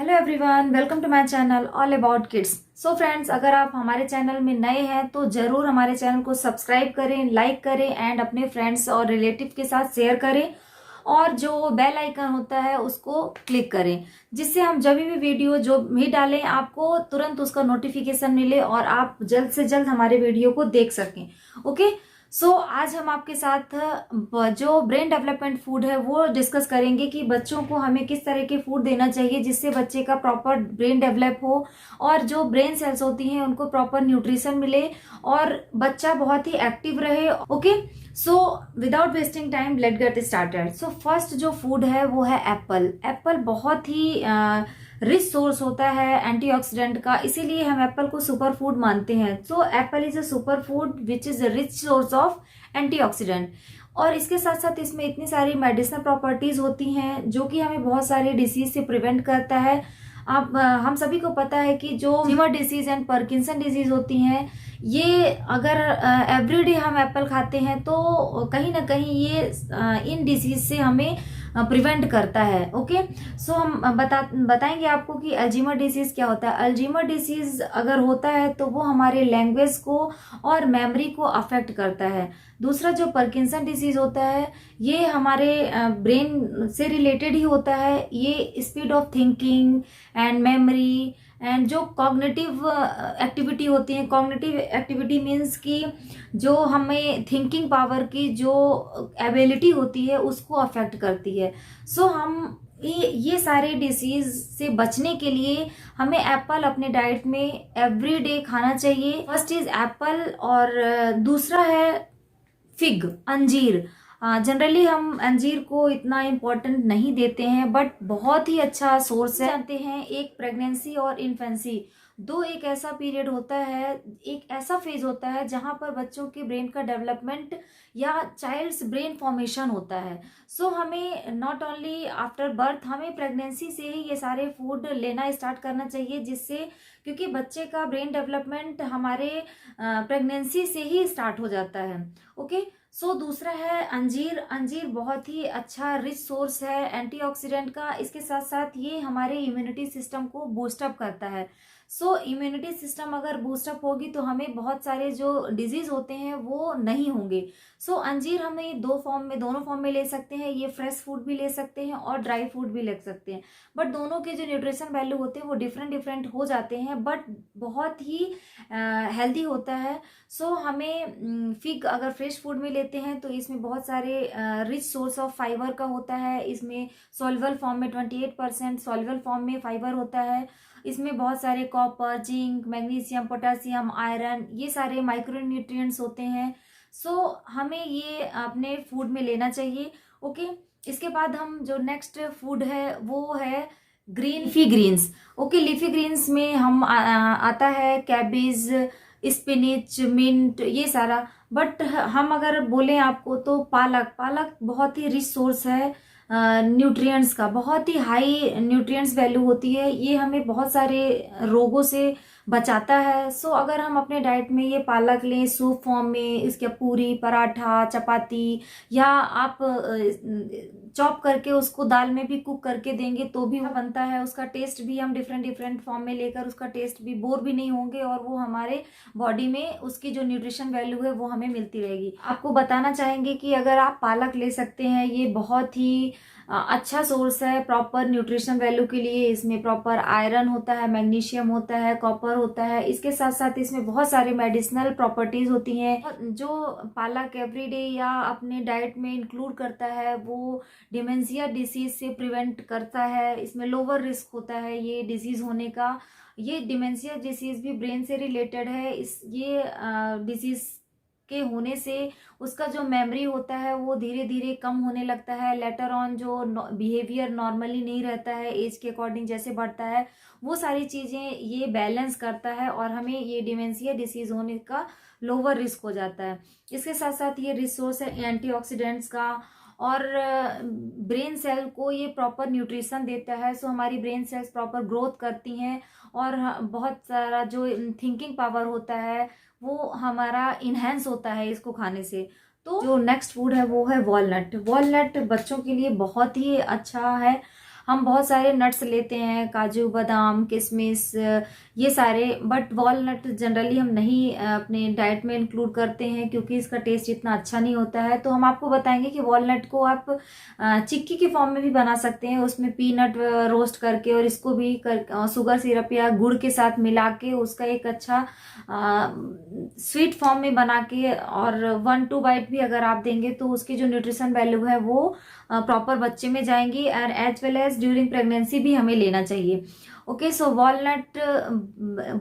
Hello everyone, welcome to my channel all about kids. So friends, अगर आप हमारे channel में नए हैं तो जरूर हमारे चैनल को सब्सक्राइब करें, लाइक करें एंड अपने फ्रेंड्स और रिलेटिव के साथ शेयर करें और जो बेल आइकन होता है उसको क्लिक करें, जिससे हम जब भी वीडियो जो भी डालें आपको तुरंत उसका नोटिफिकेशन मिले और आप जल्द से जल्द हमारे वीडियो को देख सकें। ओके। सो आज हम आपके साथ जो ब्रेन डेवलपमेंट फूड है वो डिस्कस करेंगे कि बच्चों को हमें किस तरह के फूड देना चाहिए जिससे बच्चे का प्रॉपर ब्रेन डेवलप हो और जो ब्रेन सेल्स होती हैं उनको प्रॉपर न्यूट्रिशन मिले और बच्चा बहुत ही एक्टिव रहे। Okay. So without wasting time let get started. So first जो फूड है वो है एप्पल। एप्पल बहुत ही रिच सोर्स होता है एंटीऑक्सीडेंट का, इसीलिए हम एप्पल को सुपर फूड मानते हैं। So apple is a super food which is a rich source of antioxidant. और इसके साथ साथ इसमें इतनी सारी मेडिसिनल प्रॉपर्टीज होती हैं जो कि हमें बहुत सारे डिसीज से प्रिवेंट करता है। आप हम सभी को पता है कि जो Alzheimer disease and Parkinson disease होती हैं, ये अगर एवरीडे हम एप्पल खाते हैं तो कहीं ना कहीं ये इन डिसीज से हमें प्रिवेंट करता है। ओके। सो हम बताएंगे आपको कि अल्जाइमर डिसीज क्या होता है। अल्जाइमर डिसीज अगर होता है तो वो हमारे लैंग्वेज को और मेमोरी को अफेक्ट करता है। दूसरा जो पार्किंसन डिसीज होता है ये हमारे ब्रेन से रिलेटेड ही होता है। ये speed of thinking and memory and जो कॉग्निटिव एक्टिविटी होती है, कॉग्निटिव एक्टिविटी मीन्स कि जो हमें थिंकिंग पावर की जो एबिलिटी होती है उसको अफेक्ट करती है। सो हम ये सारे डिसीज से बचने के लिए हमें एप्पल अपने डाइट में एवरीडे खाना चाहिए। फर्स्ट इज एप्पल और दूसरा है फिग, अंजीर। जनरली हम अंजीर को इतना इम्पोर्टेंट नहीं देते हैं बट बहुत ही अच्छा सोर्स है। जानते हैं एक प्रेगनेंसी और इन्फेंसी दो एक ऐसा पीरियड होता है, एक ऐसा फेज होता है जहां पर बच्चों के ब्रेन का डेवलपमेंट या चाइल्ड्स ब्रेन फॉर्मेशन होता है। सो हमें नॉट ओनली आफ्टर बर्थ, हमें प्रेगनेंसी से ही ये सारे फूड लेना स्टार्ट करना चाहिए, जिससे क्योंकि बच्चे का ब्रेन डेवलपमेंट हमारे प्रेगनेंसी से ही स्टार्ट हो जाता है। ओके। सो दूसरा है अंजीर। अंजीर बहुत ही अच्छा रिच सोर्स है एंटीऑक्सीडेंट का। इसके साथ साथ ये हमारे इम्यूनिटी सिस्टम को बूस्टअप करता है। सो इम्यूनिटी सिस्टम अगर बूस्टअप होगी तो हमें बहुत सारे जो डिजीज होते हैं वो नहीं होंगे। सो अंजीर हमें दोनों फॉर्म में ले सकते हैं। ये फ्रेश फूड भी ले सकते हैं और ड्राई फूड भी ले सकते हैं, बट दोनों के जो न्यूट्रिशन वैल्यू होते हैं वो डिफरेंट डिफरेंट हो जाते हैं, बट बहुत ही हेल्दी होता है। सो हमें फिग अगर फ्रेश फूड में लेते हैं तो इसमें बहुत सारे रिच सोर्स ऑफ फाइबर का होता है। इसमें सॉल्युबल फॉर्म में 28%, सॉल्युबल फॉर्म में फाइबर होता है। इसमें बहुत सारे copper, zinc, magnesium, potassium, iron, ये सारे माइक्रो न्यूट्रिएंट्स होते हैं। सो हमें ये अपने फूड में लेना चाहिए। ओके। इसके बाद हम जो नेक्स्ट फूड है वो है green leafy greens. Okay. Leafy greens में हम आता है कैबेज, स्पिनिच, मिंट, ये सारा। बट हम अगर बोलें आपको तो पालक। पालक बहुत ही रिच सोर्स है न्यूट्रिएंट्स का, बहुत ही हाई न्यूट्रिएंट्स वैल्यू होती है। ये हमें बहुत सारे रोगों से बचाता है। सो अगर हम अपने डाइट में ये पालक लें सूप फॉर्म में, इसके पूरी, पराठा, चपाती, या आप चॉप करके उसको दाल में भी कुक करके देंगे तो भी वो बनता है। उसका टेस्ट भी हम डिफरेंट डिफरेंट फॉर्म में लेकर उसका टेस्ट भी बोर भी नहीं होंगे और वो हमारे बॉडी में उसकी जो न्यूट्रिशन वैल्यू है वो हमें मिलती रहेगी। आपको बताना चाहेंगे कि अगर आप पालक ले सकते हैं, ये बहुत ही अच्छा सोर्स है प्रॉपर न्यूट्रिशन वैल्यू के लिए। इसमें प्रॉपर आयरन होता है, मैग्नीशियम होता है, कॉपर होता है। इसके साथ साथ इसमें बहुत सारे मेडिसिनल प्रॉपर्टीज होती हैं। जो पालक एवरीडे या अपने डाइट में इंक्लूड करता है वो डिमेंशिया डिसीज से प्रिवेंट करता है। इसमें लोअर रिस्क होता है ये डिजीज होने का। ये डिमेंशिया डिसीज भी ब्रेन से रिलेटेड है। ये डिसीज के होने से उसका जो मेमोरी होता है वो धीरे धीरे कम होने लगता है। लेटर ऑन जो बिहेवियर नॉर्मली नहीं रहता है एज के अकॉर्डिंग जैसे बढ़ता है, वो सारी चीज़ें ये बैलेंस करता है और हमें ये डिमेंशिया डिसीज होने का लोअर रिस्क हो जाता है। इसके साथ साथ ये रिसोर्स है एंटीऑक्सीडेंट्स का और ब्रेन सेल को ये प्रॉपर न्यूट्रिशन देता है। सो हमारी ब्रेन सेल्स प्रॉपर ग्रोथ करती हैं और बहुत सारा जो थिंकिंग पावर होता है वो हमारा इन्हेंस होता है इसको खाने से। तो जो नेक्स्ट फूड है वो है वॉलनट। वॉलनट बच्चों के लिए बहुत ही अच्छा है। हम बहुत सारे नट्स लेते हैं, काजू बादाम किशमिश ये सारे, बट वॉलनट जनरली हम नहीं अपने डाइट में इंक्लूड करते हैं क्योंकि इसका टेस्ट इतना अच्छा नहीं होता है। तो हम आपको बताएंगे कि वॉलनट को आप चिक्की के फॉर्म में भी बना सकते हैं, उसमें पीनट रोस्ट करके और इसको भी शुगर सिरप या गुड़ के साथ मिला के उसका एक अच्छा स्वीट फॉर्म में बना के और 1-2 बाइट भी अगर आप देंगे तो उसकी जो न्यूट्रिशन वैल्यू है वो प्रॉपर बच्चे में जाएंगी, and as well as during pregnancy भी हमें लेना चाहिए। ओके, सो वॉलनट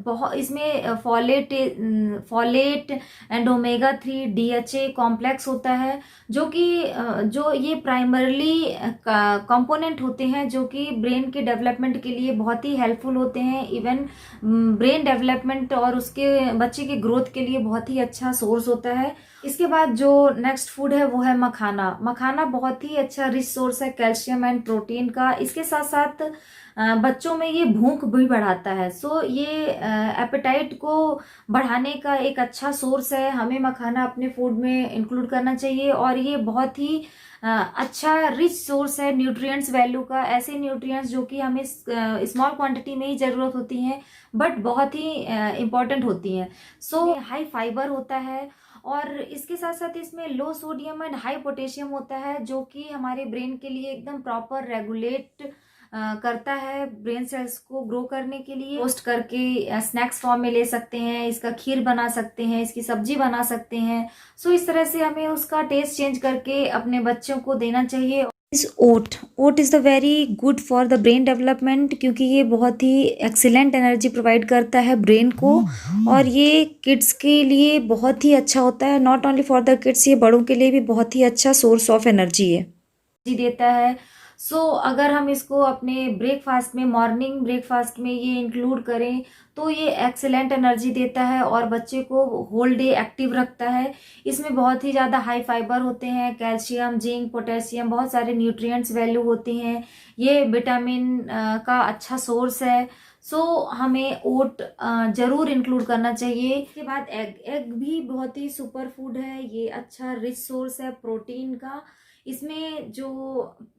बहुत इसमें folate and omega 3 DHA complex होता है, जो कि जो ये प्राइमरली कंपोनेंट होते हैं जो कि ब्रेन के डेवलपमेंट के लिए बहुत ही हेल्पफुल होते हैं। इवन ब्रेन डेवलपमेंट और उसके बच्चे के ग्रोथ के लिए बहुत ही अच्छा सोर्स होता है। इसके बाद जो नेक्स्ट फूड है वो है मखाना। मखाना बहुत ही अच्छा रिच सोर्स है कैल्शियम एंड प्रोटीन का। इसके साथ साथ बच्चों में ये भूख भी बढ़ाता है, सो ये एपेटाइट को बढ़ाने का एक अच्छा सोर्स है। हमें मखाना अपने फूड में इंक्लूड करना चाहिए और ये बहुत ही अच्छा रिच सोर्स है न्यूट्रिएंट्स वैल्यू का। ऐसे न्यूट्रिएंट्स जो कि हमें स्मॉल क्वांटिटी में ही जरूरत होती हैं बट बहुत ही इंपॉर्टेंट होती हैं। सो हाई फाइबर होता है और इसके साथ साथ इसमें लो सोडियम एंड हाई पोटेशियम होता है, जो कि हमारे ब्रेन के लिए एकदम प्रॉपर रेगुलेट करता है। ब्रेन सेल्स को ग्रो करने के लिए रोस्ट करके स्नैक्स फॉर्म में ले सकते हैं, इसका खीर बना सकते हैं, इसकी सब्जी बना सकते हैं। सो इस तरह से हमें उसका टेस्ट चेंज करके अपने बच्चों को देना चाहिए। इस oat is the very good for the brain development, क्योंकि ये बहुत ही एक्सीलेंट एनर्जी प्रोवाइड करता है ब्रेन को और ये किड्स के लिए बहुत ही अच्छा होता है। Not only for the kids, ये बड़ों के लिए भी बहुत ही अच्छा सोर्स ऑफ एनर्जी है, जी देता है। सो अगर हम इसको अपने ब्रेकफास्ट में, मॉर्निंग ब्रेकफास्ट में ये इंक्लूड करें तो ये एक्सेलेंट एनर्जी देता है और बच्चे को होल डे एक्टिव रखता है। इसमें बहुत ही ज़्यादा हाई फाइबर होते हैं, कैल्शियम, जिंक, पोटेशियम, बहुत सारे न्यूट्रिएंट्स वैल्यू होती हैं। ये विटामिन का अच्छा सोर्स है। सो हमें ओट जरूर इंक्लूड करना चाहिए। इसके बाद एग भी बहुत ही सुपर फूड है, ये अच्छा रिच सोर्स है प्रोटीन का। इसमें जो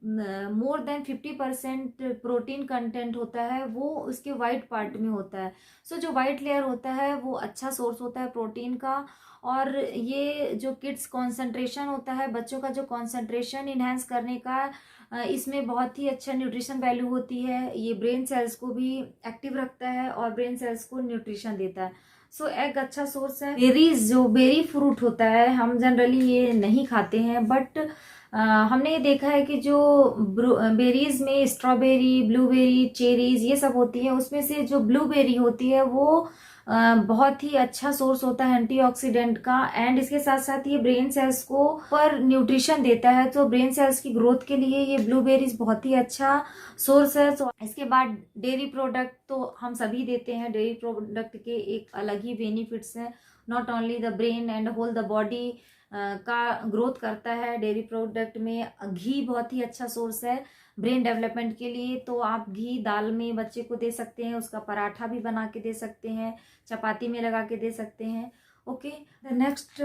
मोर देन 50% प्रोटीन कंटेंट होता है वो उसके वाइट पार्ट में होता है। सो जो वाइट लेयर होता है वो अच्छा सोर्स होता है प्रोटीन का। और ये जो किड्स कंसंट्रेशन होता है, बच्चों का जो कंसंट्रेशन इन्हेंस करने का, इसमें बहुत ही अच्छा न्यूट्रिशन वैल्यू होती है। ये ब्रेन सेल्स को भी एक्टिव रखता है और ब्रेन सेल्स को न्यूट्रिशन देता है। सो एग अच्छा सोर्स है। बेरीज, जो बेरी फ्रूट होता है, हम जनरली ये नहीं खाते हैं बट हमने ये देखा है कि जो बेरीज में स्ट्रॉबेरी, ब्लूबेरी, चेरीज ये सब होती है, उसमें से जो ब्लूबेरी होती है वो बहुत ही अच्छा सोर्स होता है एंटीऑक्सीडेंट का। एंड इसके साथ साथ ये ब्रेन सेल्स को पर न्यूट्रिशन देता है, तो ब्रेन सेल्स की ग्रोथ के लिए ये ब्लूबेरीज बहुत ही अच्छा सोर्स है। तो इसके बाद डेयरी प्रोडक्ट तो हम सभी देते हैं। डेयरी प्रोडक्ट के एक अलग ही बेनिफिट्स हैं, not only the brain and whole the body का ग्रोथ करता है। डेयरी प्रोडक्ट में घी बहुत ही अच्छा सोर्स है ब्रेन डेवलपमेंट के लिए। तो आप घी दाल में बच्चे को दे सकते हैं, उसका पराठा भी बना के दे सकते हैं, चपाती में लगा के दे सकते हैं। ओके, द नेक्स्ट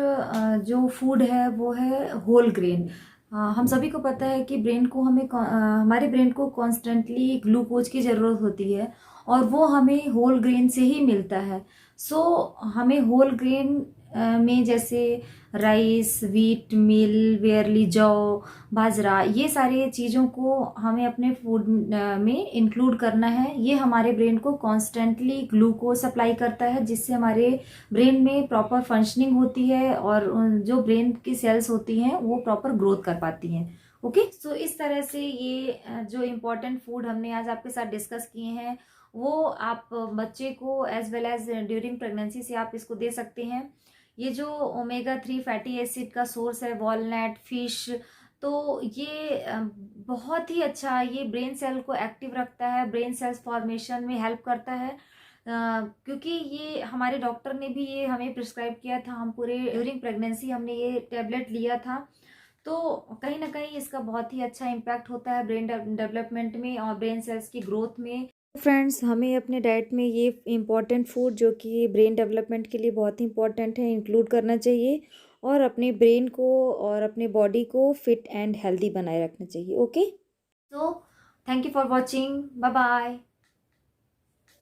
जो फूड है वो है होल ग्रेन। हम सभी को पता है कि हमारे ब्रेन को कॉन्स्टेंटली ग्लूकोज की ज़रूरत होती है और वो हमें होल ग्रेन से ही मिलता है। सो हमें होल ग्रेन में जैसे राइस, व्हीट, मिल, वेयरली, जौ, बाजरा, ये सारी चीज़ों को हमें अपने फूड में इंक्लूड करना है। ये हमारे ब्रेन को कॉन्स्टेंटली ग्लूकोज सप्लाई करता है, जिससे हमारे ब्रेन में प्रॉपर फंक्शनिंग होती है और जो ब्रेन की सेल्स होती हैं वो प्रॉपर ग्रोथ कर पाती हैं। ओके, सो इस तरह से ये जो इम्पोर्टेंट फूड हमने आज आपके साथ डिस्कस किए हैं वो आप बच्चे को as well as during pregnancy से आप इसको दे सकते हैं। ये जो ओमेगा 3 फैटी एसिड का सोर्स है, वॉलनट, फिश, तो ये बहुत ही अच्छा, ये ब्रेन सेल को एक्टिव रखता है, ब्रेन सेल्स फॉर्मेशन में हेल्प करता है। क्योंकि ये हमारे डॉक्टर ने भी ये हमें प्रिस्क्राइब किया था, हम पूरे ड्यूरिंग प्रेगनेंसी हमने ये टेबलेट लिया था। तो कहीं ना कहीं इसका बहुत ही अच्छा इम्पैक्ट होता है ब्रेन डेवलपमेंट में और ब्रेन सेल्स की ग्रोथ में। फ्रेंड्स, हमें अपने डाइट में ये इम्पॉर्टेंट फूड जो कि ब्रेन डेवलपमेंट के लिए बहुत ही इम्पॉर्टेंट है इंक्लूड करना चाहिए और अपने ब्रेन को और अपने बॉडी को फिट एंड हेल्दी बनाए रखना चाहिए। ओके, तो thank you for watching, bye bye.